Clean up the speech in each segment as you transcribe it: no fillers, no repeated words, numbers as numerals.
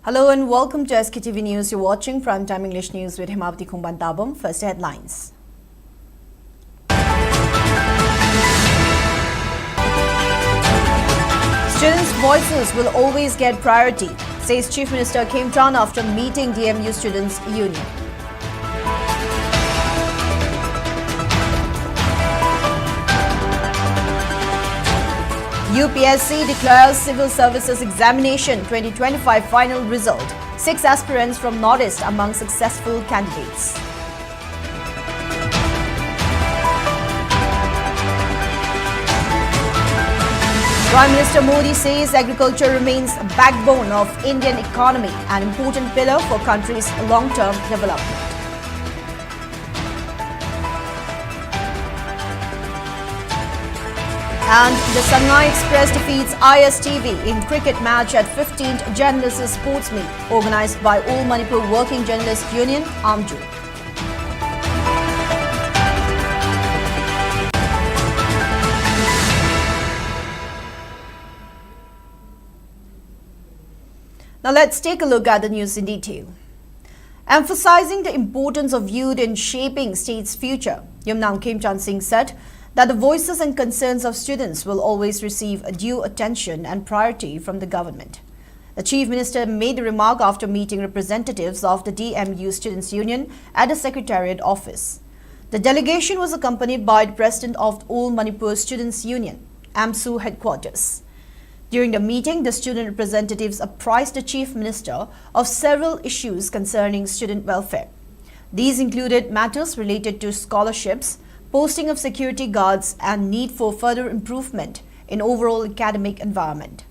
Hello and welcome to Sktv's News. You're watching Primetime English News with HEMABATI Kumbantabam. First headlines. Students' voices will always get priority, says Chief Minister Imphal after meeting DMU Students' Union. UPSC declares Civil Services Examination 2025 final result. 6 aspirants from Northeast among successful candidates. Prime Minister Modi says agriculture remains a backbone of Indian economy, an important pillar for country's long-term development. And the Shanghai Express defeats ISTV in cricket match at 15th Journalists Sports Meet, organised by All Manipur Working Journalists Union, AMJU. Now let's take a look at the news in detail. Emphasizing the importance of youth in shaping state's future, Yumnam Kimchan Singh said that the voices and concerns of students will always receive due attention and priority from the government. The Chief Minister made the remark after meeting representatives of the DMU Students' Union at the Secretariat office. The delegation was accompanied by the President of All Manipur Students' Union, AMSU headquarters. During the meeting, the student representatives apprised the Chief Minister of several issues concerning student welfare. These included matters related to scholarships, posting of security guards, and need for further improvement in overall academic environment.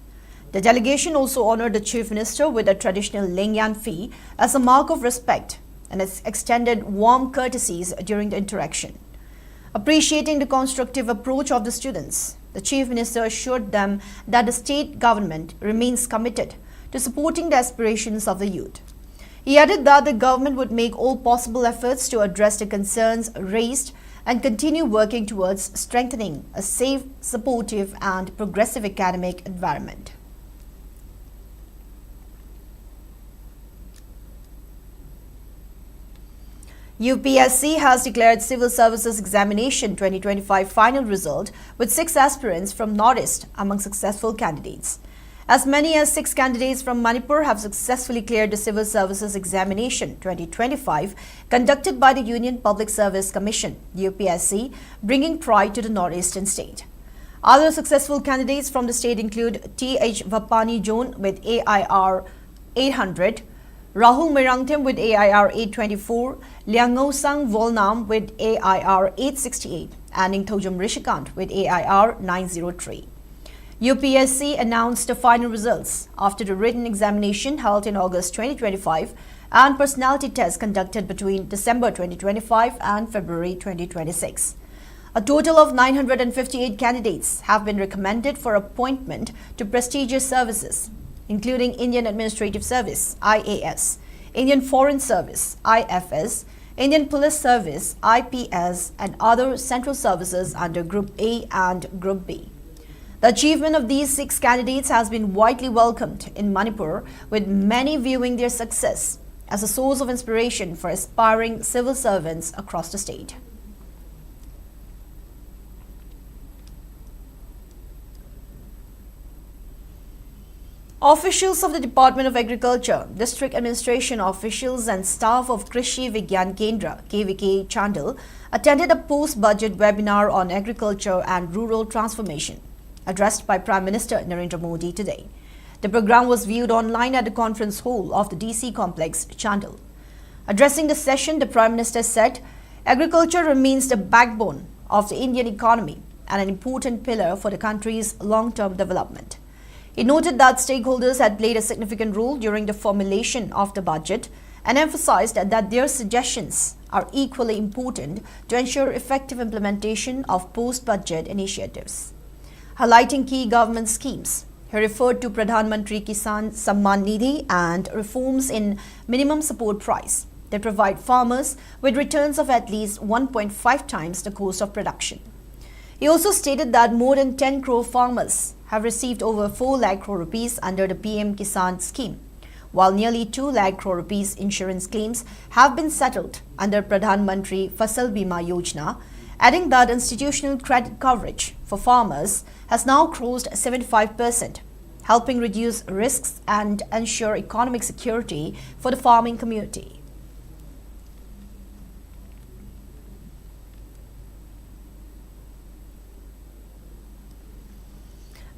The delegation also honored the Chief Minister with a traditional Lengyan fee as a mark of respect and has extended warm courtesies during the interaction. Appreciating the constructive approach of the students, the Chief Minister assured them that the state government remains committed to supporting the aspirations of the youth. He added that the government would make all possible efforts to address the concerns raised and continue working towards strengthening a safe, supportive and progressive academic environment. UPSC has declared Civil Services Examination 2025 final result with 6 aspirants from Northeast among successful candidates. As many as 6 candidates from Manipur have successfully cleared the Civil Services Examination 2025 conducted by the Union Public Service Commission, UPSC, bringing pride to the northeastern state. Other successful candidates from the state include T.H. Vapani Jone with AIR 800, Rahul Mirangtim with AIR 824, Liangosang Volnam with AIR 868, and Ingthojum Rishikant with AIR 903. UPSC announced the final results after the written examination held in August 2025 and personality tests conducted between December 2025 and February 2026. A total of 958 candidates have been recommended for appointment to prestigious services, including Indian Administrative Service, IAS, Indian Foreign Service, IFS, Indian Police Service, IPS, and other central services under Group A and Group B. The achievement of these 6 candidates has been widely welcomed in Manipur, with many viewing their success as a source of inspiration for aspiring civil servants across the state. Officials of the Department of Agriculture, District Administration officials and staff of Krishi Vigyan Kendra, KVK Chandal, attended a post-budget webinar on agriculture and rural transformation, addressed by Prime Minister Narendra Modi today. The program was viewed online at the conference hall of the DC complex, Chandal. Addressing the session, the Prime Minister said, agriculture remains the backbone of the Indian economy and an important pillar for the country's long-term development. He noted that stakeholders had played a significant role during the formulation of the budget and emphasized that their suggestions are equally important to ensure effective implementation of post-budget initiatives. Highlighting key government schemes, he referred to Pradhan Mantri Kisan Samman Nidhi and reforms in minimum support price that provide farmers with returns of at least 1.5 times the cost of production. He also stated that more than 10 crore farmers have received over 4 lakh crore rupees under the PM Kisan scheme, while nearly 2 lakh crore rupees insurance claims have been settled under Pradhan Mantri Fasal Bima Yojana, adding that institutional credit coverage for farmers has now crossed 75%, helping reduce risks and ensure economic security for the farming community.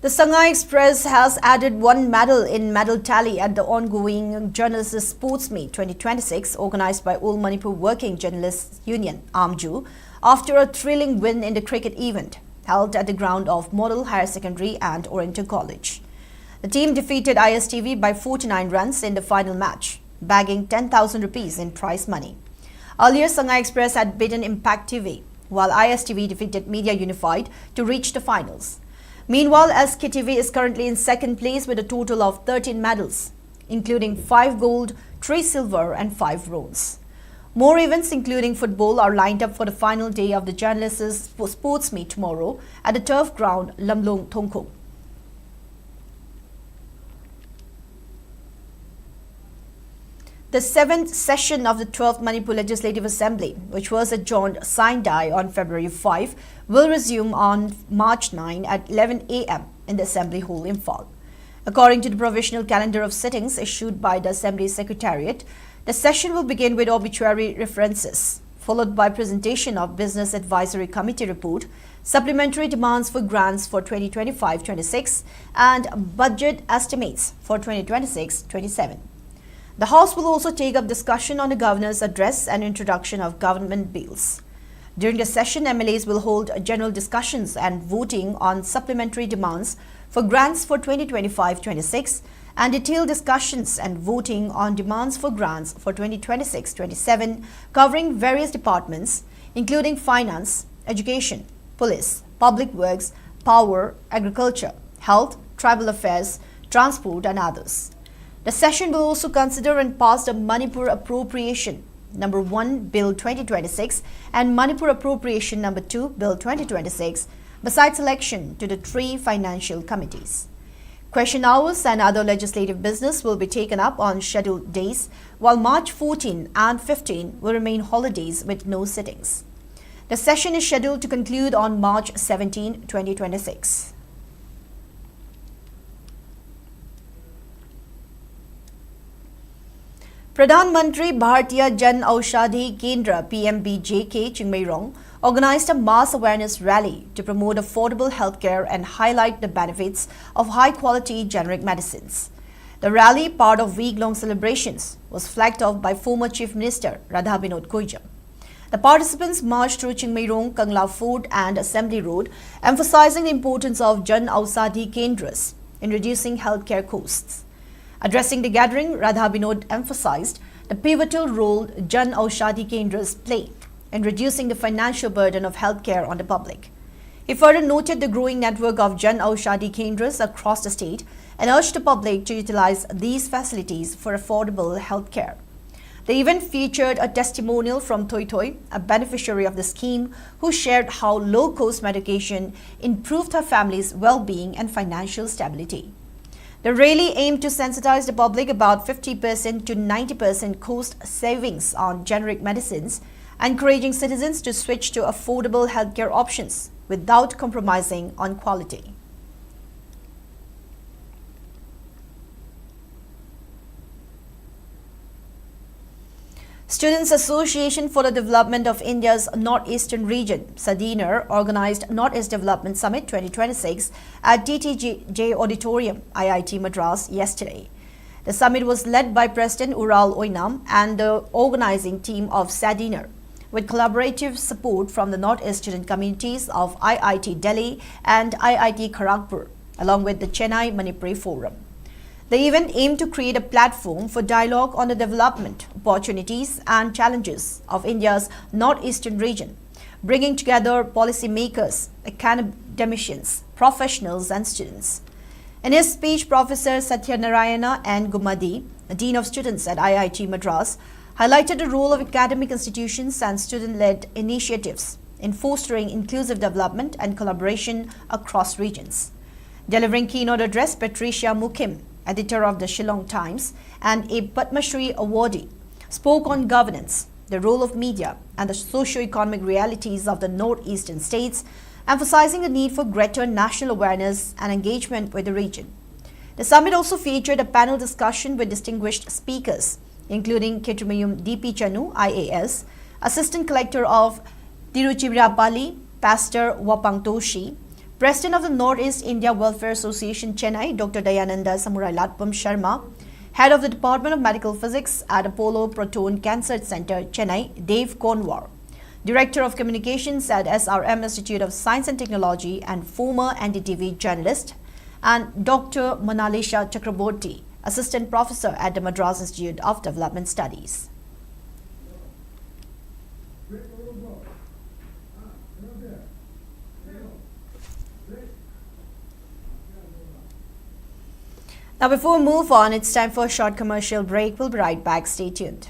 The Shanghai Express has added 1 medal in medal tally at the ongoing Journalists' Sports Meet 2026 organized by All Manipur Working Journalists Union, AMJU, after a thrilling win in the cricket event held at the ground of Model Higher Secondary and Oriental College. The team defeated ISTV by 49 runs in the final match, bagging 10,000 rupees in prize money. Earlier, Shanghai Express had beaten Impact TV, while ISTV defeated Media Unified to reach the finals. Meanwhile, Sktv's is currently in second place with a total of 13 medals, including 5 gold, 3 silver and 5 bronze. More events including football are lined up for the final day of the Journalists' Sports Meet tomorrow at the turf ground Lamlong Thongkong. The 7th session of the 12th Manipur Legislative Assembly, which was adjourned sine die on February 5, will resume on March 9 at 11 a.m. in the Assembly Hall, Imphal. According to the provisional calendar of sittings issued by the Assembly Secretariat, the session will begin with obituary references, followed by presentation of Business Advisory Committee report, supplementary demands for grants for 2025-26 and budget estimates for 2026-27. The House will also take up discussion on the Governor's address and introduction of government bills. During the session, MLAs will hold general discussions and voting on supplementary demands for grants for 2025-26 and detailed discussions and voting on demands for grants for 2026-27 covering various departments including finance, education, police, public works, power, agriculture, health, tribal affairs, transport and others. The session will also consider and pass the Manipur Appropriation Number 1 Bill 2026 and Manipur Appropriation Number 2 Bill 2026 besides election to the 3 financial committees. Question hours and other legislative business will be taken up on scheduled days, while March 14 and 15 will remain holidays with no sittings. The session is scheduled to conclude on March 17, 2026. Pradhan Mantri Bharatiya Jan Aushadhi Kendra PMBJK Chingmairong organized a mass awareness rally to promote affordable healthcare and highlight the benefits of high-quality generic medicines. The rally, part of week-long celebrations, was flagged off by former Chief Minister Radha Binod Koijam. The participants marched through Chingmairong, Kangla Fort and Assembly Road, emphasizing the importance of Jan Aushadhi Kendras in reducing healthcare costs. Addressing the gathering, Radha Binod emphasized the pivotal role Jan Aushadhi Kendras play in reducing the financial burden of healthcare on the public. He further noted the growing network of Jan Aushadhi Kendras across the state and urged the public to utilize these facilities for affordable healthcare. The event featured a testimonial from Toi Toi, a beneficiary of the scheme, who shared how low-cost medication improved her family's well-being and financial stability. The rally aimed to sensitize the public about 50% to 90% cost savings on generic medicines, encouraging citizens to switch to affordable healthcare options without compromising on quality. Students Association for the Development of India's Northeastern Region, SADINER, organized Northeast Development Summit 2026 at TTJ Auditorium, IIT Madras yesterday. The summit was led by President Ural Oinam and the organizing team of SADINER, with collaborative support from the Northeastern communities of IIT Delhi and IIT Kharagpur, along with the Chennai Manipuri Forum. The event aimed to create a platform for dialogue on the development, opportunities and challenges of India's northeastern region, bringing together policymakers, academicians, professionals and students. In his speech, Professor Satyanarayana N. Gumadi, Dean of Students at IIT Madras, highlighted the role of academic institutions and student-led initiatives in fostering inclusive development and collaboration across regions. Delivering keynote address, Patricia Mukim, editor of the Shillong Times and a Padma Shri awardee, spoke on governance, the role of media, and the socio-economic realities of the northeastern states, emphasizing the need for greater national awareness and engagement with the region. The summit also featured a panel discussion with distinguished speakers, including Ketrumayum D.P. Chanu, IAS, Assistant Collector of Tiruchirappalli, Pastor Wapang Toshi, President of the Northeast India Welfare Association, Chennai, Dr. Dayananda Samurai Latpam Sharma, Head of the Department of Medical Physics at Apollo Proton Cancer Center, Chennai, Dave Conwar, Director of Communications at SRM Institute of Science and Technology and former NDTV journalist, and Dr. Monalisha Chakraborty, Assistant Professor at the Madras Institute of Development Studies. Now, before we move on, it's time for a short commercial break. We'll be right back. Stay tuned.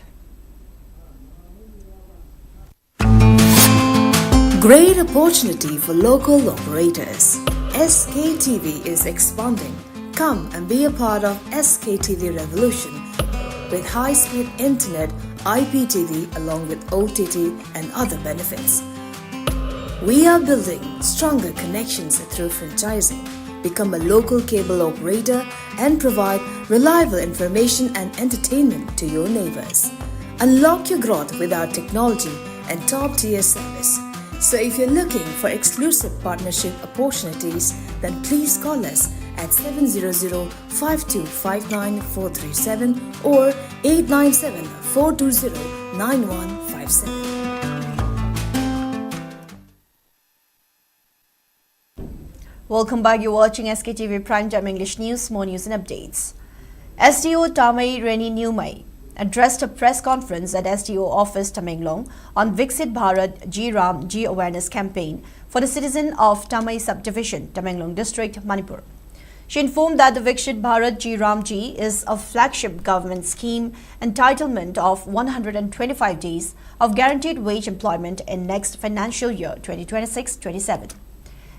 Great opportunity for local operators. SKTV is expanding. Come and be a part of SKTV revolution with high-speed internet, IPTV along with OTT and other benefits. We are building stronger connections through franchising. Become a local cable operator and provide reliable information and entertainment to your neighbors. Unlock your growth with our technology and top-tier service. So if you're looking for exclusive partnership opportunities, then please call us at 700-5259-437 or 897-420-9157. Welcome back. You're watching SKTV Primetime English News. More news and updates. SDO Tamai Reni Newmai addressed a press conference at SDO office Tamenglong on Viksit Bharat G Ram G awareness campaign for the citizen of Tamai subdivision, Tamenglong district, Manipur. She informed that the Viksit Bharat G Ram G is a flagship government scheme entitlement of 125 days of guaranteed wage employment in next financial year 2026-27.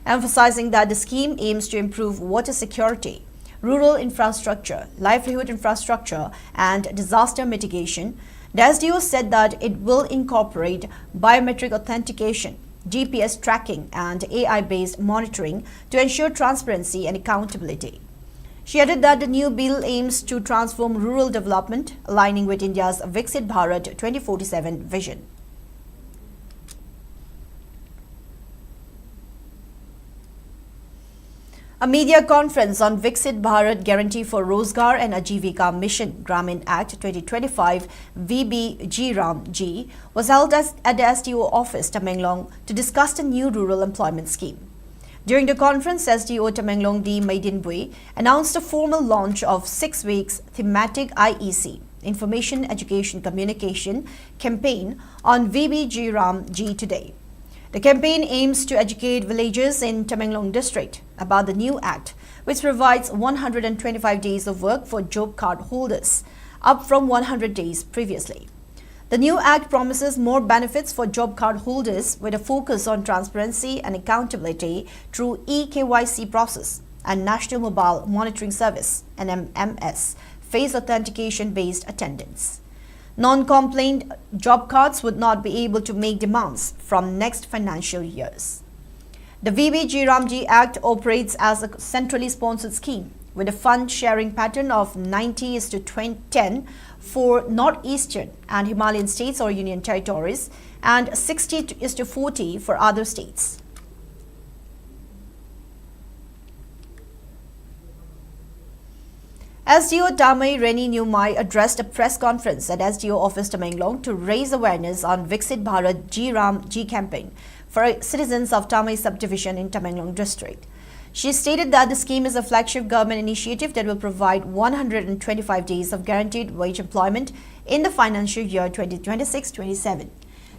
Emphasizing that the scheme aims to improve water security, rural infrastructure, livelihood infrastructure, and disaster mitigation, the SDO said that it will incorporate biometric authentication, GPS tracking, and AI-based monitoring to ensure transparency and accountability. She added that the new bill aims to transform rural development, aligning with India's Viksit Bharat 2047 vision. A media conference on Viksit Bharat Guarantee for Rozgar and Ajivika Mission Gramin Act 2025 VBG Ram G was held at the SDO office Tamenglong to discuss the new rural employment scheme. During the conference, SDO Tamenglong D. Maidinbui announced a formal launch of 6 weeks thematic IEC Information Education Communication campaign on VBG Ram G today. The campaign aims to educate villagers in Tamenglong district about the new act, which provides 125 days of work for job card holders, up from 100 days previously. The new act promises more benefits for job card holders with a focus on transparency and accountability through eKYC process and National Mobile Monitoring Service (NMS) face authentication-based attendance. Non-complaint job cards would not be able to make demands from next financial years. The VBG Ramji Act operates as a centrally sponsored scheme with a fund sharing pattern of 90:10 for northeastern and Himalayan states or union territories and 60:40 for other states. SDO Tamai Reni Newmai addressed a press conference at SDO office Tamenglong to raise awareness on Viksit Bharat G Ram G campaign for citizens of Tamai subdivision in Tamenglong district. She stated that the scheme is a flagship government initiative that will provide 125 days of guaranteed wage employment in the financial year 2026-27.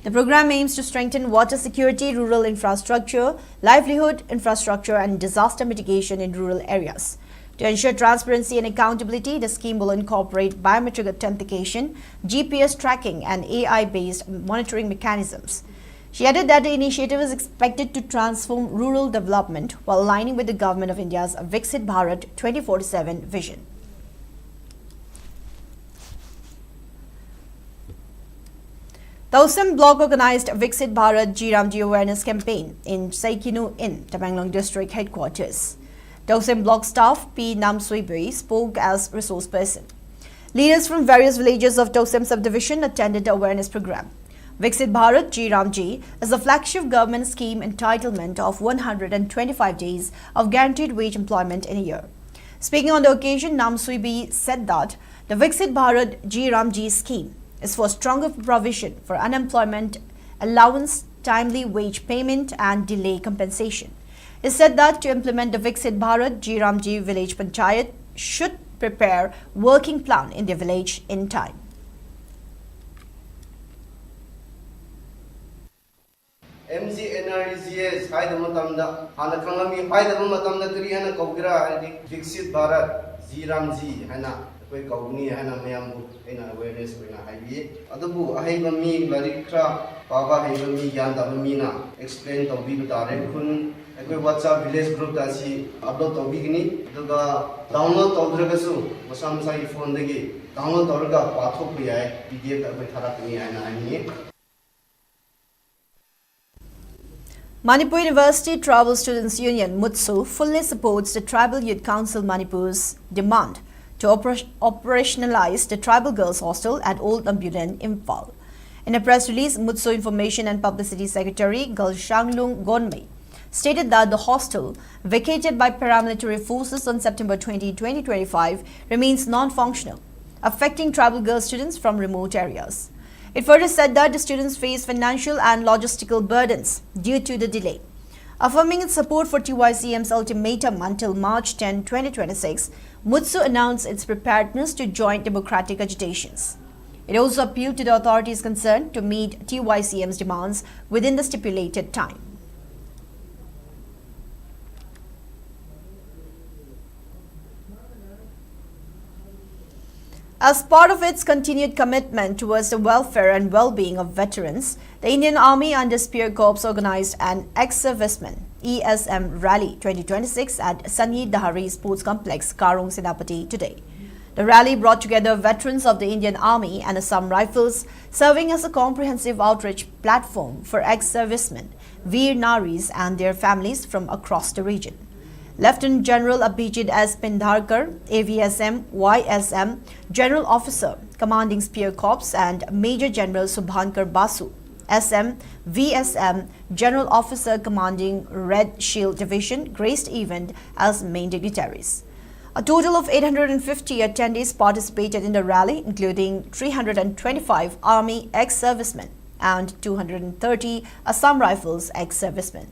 The program aims to strengthen water security, rural infrastructure, livelihood infrastructure, and disaster mitigation in rural areas. To ensure transparency and accountability, the scheme will incorporate biometric authentication, GPS tracking, and AI-based monitoring mechanisms. She added that the initiative is expected to transform rural development while aligning with the Government of India's Viksit Bharat 2047 vision. The OSIM block organized Viksit Bharat G awareness campaign in Saikinu in Tamenglong district headquarters. The OSIM block staff P. Namsuibui spoke as resource person. Leaders from various villages of Tosim subdivision attended the awareness program. Viksit Bharat G is the flagship government scheme entitlement of 125 days of guaranteed wage employment in a year. Speaking on the occasion, Namsuibui said that the Viksit Bharat G scheme is for stronger provision for unemployment allowance, timely wage payment and delay compensation. He said that to implement the Viksit Bharat G village panchayat should prepare working plan in their village in time. MGNREGS haida matamda hana khangami haida matamda kari hana kaugira Viksit Bharat G hana koi kaugni hana mayam ena awareness koina haibi adabu ahaiba mi larikra baba haiba mi gyan da mi na explain to bi tare khun koi WhatsApp village group da si upload to bi gini daga download to draga su masam sai phone dagi download to raga pathok bi ai PDF da koi tharak ni hana ani. Manipur University Tribal Students Union (MUTSU) fully supports the Tribal Youth Council Manipur's demand to operationalize the Tribal Girls Hostel at Old Ambulan, Imphal. In a press release, MUTSU Information and Publicity Secretary Galshanglung Gonmei stated that the hostel, vacated by paramilitary forces on September 20, 2025, remains non-functional, affecting tribal girl students from remote areas. It further said that the students face financial and logistical burdens due to the delay. Affirming its support for TYCM's ultimatum until March 10, 2026, MUTSU announced its preparedness to join democratic agitations. It also appealed to the authorities concerned to meet TYCM's demands within the stipulated time. As part of its continued commitment towards the welfare and well-being of veterans, the Indian Army under Spear Corps organized an Ex-servicemen (ESM) rally 2026 at Sanyi Dahari Sports Complex, Karong, Senapati today. The rally brought together veterans of the Indian Army and Assam Rifles, serving as a comprehensive outreach platform for ex-servicemen, Veer Naris and their families from across the region. Lieutenant General Abhijit S. Pindharkar, AVSM, YSM, General Officer, Commanding Spear Corps, and Major General Subhankar Basu, SM, VSM, General Officer Commanding Red Shield Division, graced event as main dignitaries. A total of 850 attendees participated in the rally, including 325 Army ex-servicemen and 230 Assam Rifles ex-servicemen.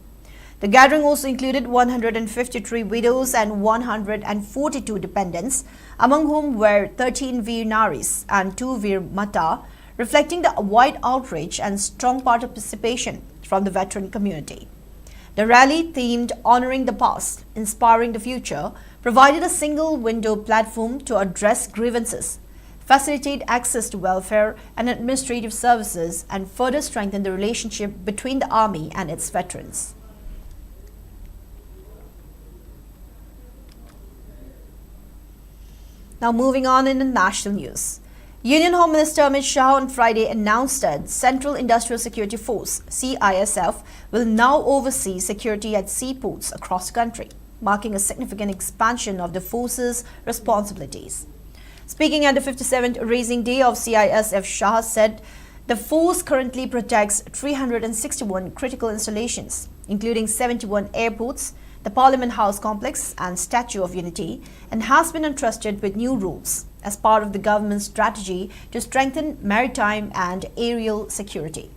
The gathering also included 153 widows and 142 dependents, among whom were 13 Veer Naris and 2 Veer Mata, reflecting the wide outreach and strong participation from the veteran community. The rally, themed Honoring the Past, Inspiring the Future, provided a single-window platform to address grievances, facilitate access to welfare and administrative services, and further strengthen the relationship between the Army and its veterans. Now moving on in the national news. Union Home Minister Amit Shah on Friday announced that Central Industrial Security Force (CISF) will now oversee security at seaports across the country, marking a significant expansion of the force's responsibilities. Speaking at the 57th Raising Day of CISF, Shah said the force currently protects 361 critical installations, including 71 airports, the Parliament House complex and Statue of Unity, and has been entrusted with new roles as part of the government's strategy to strengthen maritime and aerial security.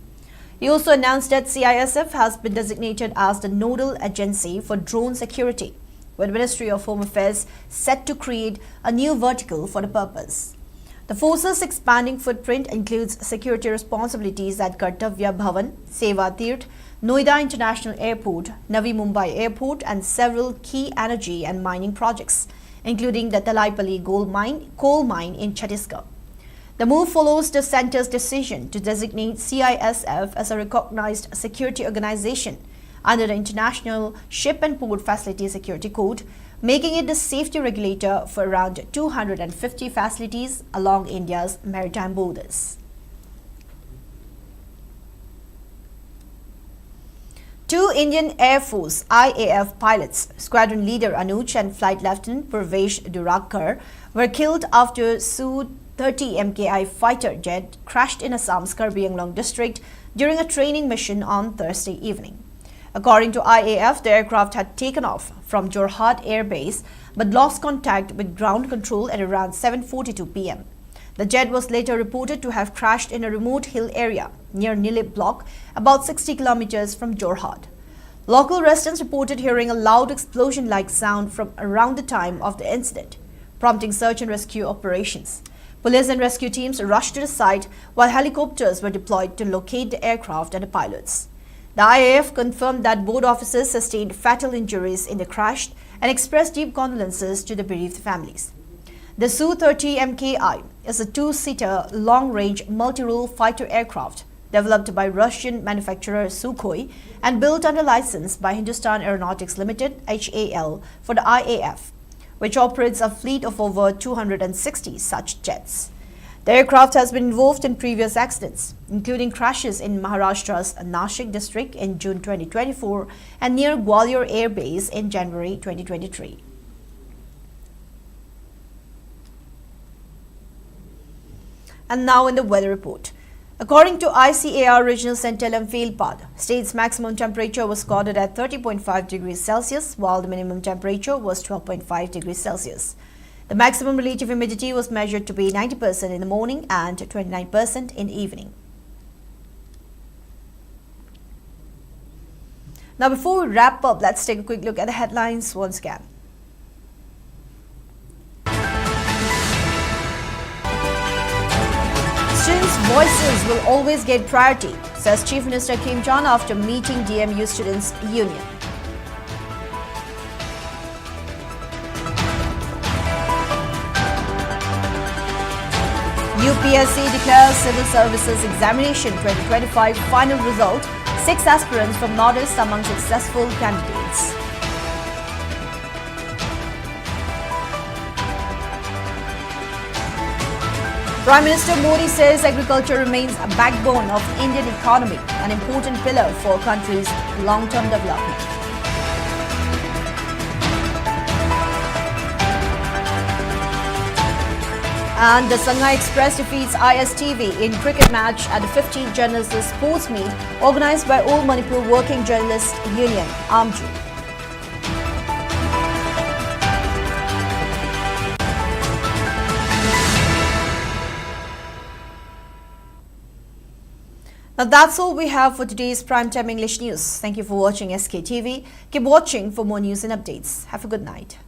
He also announced that CISF has been designated as the nodal agency for drone security, with the Ministry of Home Affairs set to create a new vertical for the purpose. The force's expanding footprint includes security responsibilities at Kartavya Bhavan, Seva Tirth, Noida International Airport, Navi Mumbai Airport, and several key energy and mining projects, including the Talaipalli coal mine in Chhattisgarh. The move follows the centre's decision to designate CISF as a recognized security organization under the International Ship and Port Facility Security Code, making it the safety regulator for around 250 facilities along India's maritime borders. Two Indian Air Force IAF pilots, Squadron Leader Anuj and Flight Lieutenant Purvesh Durakar, were killed after Su-30 MKI fighter jet crashed in Assam's Karbi Anglong district during a training mission on Thursday evening. According to IAF, the aircraft had taken off from Jorhat Air Base but lost contact with ground control at around 7:42 p.m. The jet was later reported to have crashed in a remote hill area near Nilip block, about 60 kilometers from Jorhat. Local residents reported hearing a loud explosion-like sound from around the time of the incident, prompting search and rescue operations. Police and rescue teams rushed to the site while helicopters were deployed to locate the aircraft and the pilots. The IAF confirmed that both officers sustained fatal injuries in the crash and expressed deep condolences to the bereaved families. The Su-30 MKI is a two-seater, long-range, multi-role fighter aircraft developed by Russian manufacturer Sukhoi and built under license by Hindustan Aeronautics Limited (HAL) for the IAF, which operates a fleet of over 260 such jets. The aircraft has been involved in previous accidents, including crashes in Maharashtra's Nashik district in June 2024 and near Gwalior Air Base in January 2023. And now in the weather report. According to ICAR Regional Center Imphal, state's maximum temperature was recorded at 30.5 degrees Celsius, while the minimum temperature was 12.5 degrees Celsius. The maximum relative humidity was measured to be 90% in the morning and 29% in the evening. Now, before we wrap up, let's take a quick look at the headlines once again. Students' voices will always get priority, says Chief Minister Kim Jong after meeting DMU Students' Union. UPSC declares Civil Services Examination 2025 final result. 6 aspirants from Northeast among successful candidates. Prime Minister Modi says agriculture remains a backbone of Indian economy, an important pillar for country's long-term development. And the Sangha Express defeats ISTV in cricket match at the 15th Journalists Sports Meet organized by All Manipur Working Journalists Union, AMJU. Now that's all we have for today's Primetime English News. Thank you for watching SKTV. Keep watching for more news and updates. Have a good night.